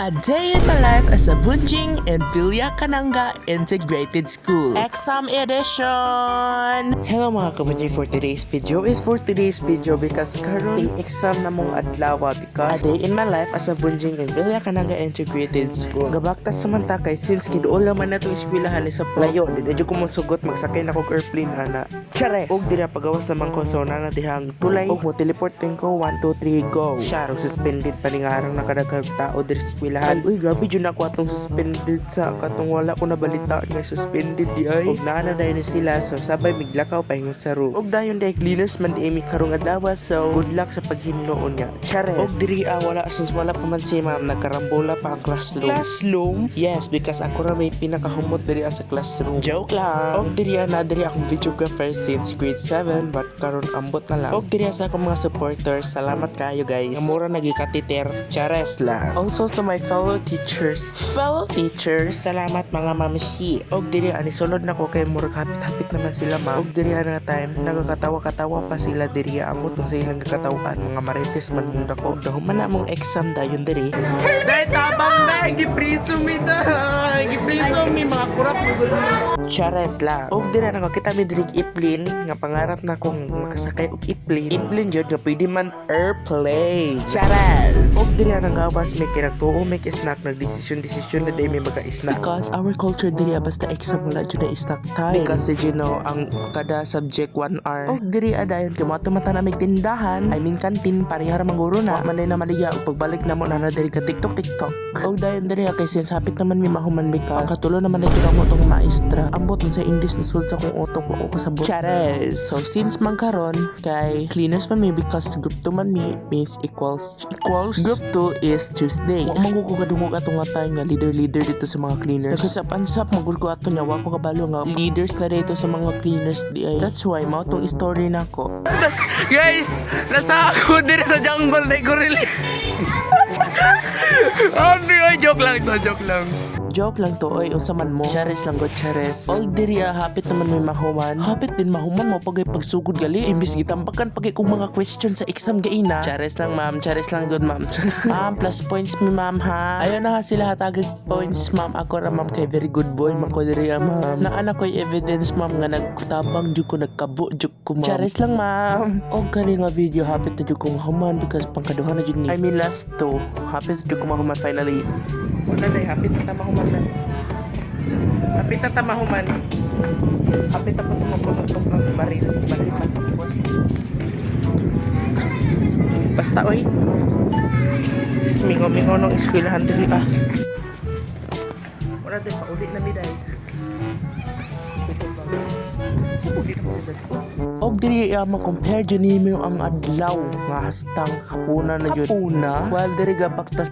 A day in my life as a Bunjing and Villa Cananga Integrated School. Exam edition! Hello mga kabunjing, for today's video because karon exam na mong adlaw because a day in my life as a Bunjing and Villa Cananga Integrated School. Gabaktas samanta kay since kiduol man na itong eskwelahan sa playo, di na ko masugot magsakay na kong airplane ana. Chares! Og dira pagawas naman ko so na dihang tulay og mo teleporting ko 1, 2, 3 go. Syaro suspended pa ni nga arang nakadaghang tao diri sa eskwelahan. Uy grabe jud ako atong suspended sa katong wala ko nabalita nga suspended di ay. Og naana dayon na sila so sabay miglakaw pahingon sa room. Og dayon day cleaners man di mi karong adlaw so good luck sa paghimnoon niya. Chares! Og diri wala since wala pa man si ma'am nagkarambola pa ang classroom. Classroom? Yes, because ako ra may pinakahumot diri sa classroom. Joke lang. Og diri na diri akong videographer since grade 7 but karon ambot na lang. Og diri sa akong mga supporters, salamat kayo guys. Nga mura nagikatiter. Chares lang. Also to my fellow teachers, salamat mga mamsi. Og diri ani sulod na ko kay murag hapit-hapit naman sila ma. Og diri na time nagakatawa-katawa pa sila diri amot sa ilang gakatawaan mga marites man munda ko. Dahuman na mong exam dayon diri. Dahil tabang na, gipriso mi na. Gipriso mi, mga kurap mo gulo. Chares lang. Og diri na ko kita mi diri iplin nga pangarap na kong makasakay og iplin. Iplin jud nga pwede man airplane. Chares! Og diri na gawas may kinagtuo may snack nagdesisyon na day may mga-snack. Because our culture diri basta exam wala dyan na snack time. Because you know, ang kada subject 1 hour. Og diri adayon kay mata na may tindahan, I mean kantin parihara mangguro na. Manday na maliga og pagbalik na mo na diri ka TikTok. Og dayon diri kay siyensapit naman mi mahuman mi ka. Ang katulo naman ay kinamo tong maestra. Ambot sa English na sulod sa kung utok ko kasabot. Chares! So since man karon kay cleaners man mi because group 2 man mi means equals. Group 2 is Tuesday. Wa mangugo kadungog atong nga time nga leader dito sa mga cleaners. Nagkasap-ansap magud ko ato nya wa ko kabalo nga leaders na dito sa mga cleaners di ay. That's why mao tong story nako. Guys, nasa ako diri sa jungle na gorilla. Joke lang. Joke lang to, oy, unsa man mo. Chares lang god, chares. Oy, diri hapit naman may mahuman. Hapit din mahuman mo pagay pagsugod gali. Imbis gitambakan pagay kung mga question sa exam gaina. Chares lang, ma'am. Chares lang god, ma'am. Ma'am, plus points mi, ma'am, ha. Ayun na ha sila hatagag points, ma'am. Ako ra, ma'am, kay very good boy. Man ko diri, ma'am. Naana ko'y evidence, ma'am, nga nagkutabang jud ko, nagkabo jud ko, ma'am. Chares lang, ma'am. Og kani nga video, hapit na jud ko mahuman because pangkaduhan na jud ni. I mean, last 2. Hapit na jud ko mahuman finally. Wala day, hapit na tamahuman na. Hapit na tamahuman. Hapit na po tumapulog ng baril matapos. Basta oy. Mingo nung eskwelahan dili wala din pa ulit na miday. Sa ulit na miday. Og diri ma-compare dyan nimo ang adlaw nga hastang hapuna na jud. While diri ga baktas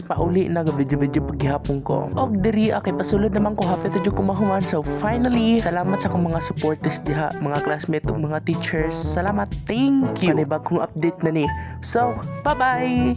pauli na ga video paghihapon ko. Og diri kay pasulod naman ko hapit jud ko mahuman. So finally, salamat sa akong mga supporters diha, mga classmates ug mga teachers. Salamat, thank you. Panibag kong update na ni. So, bye-bye.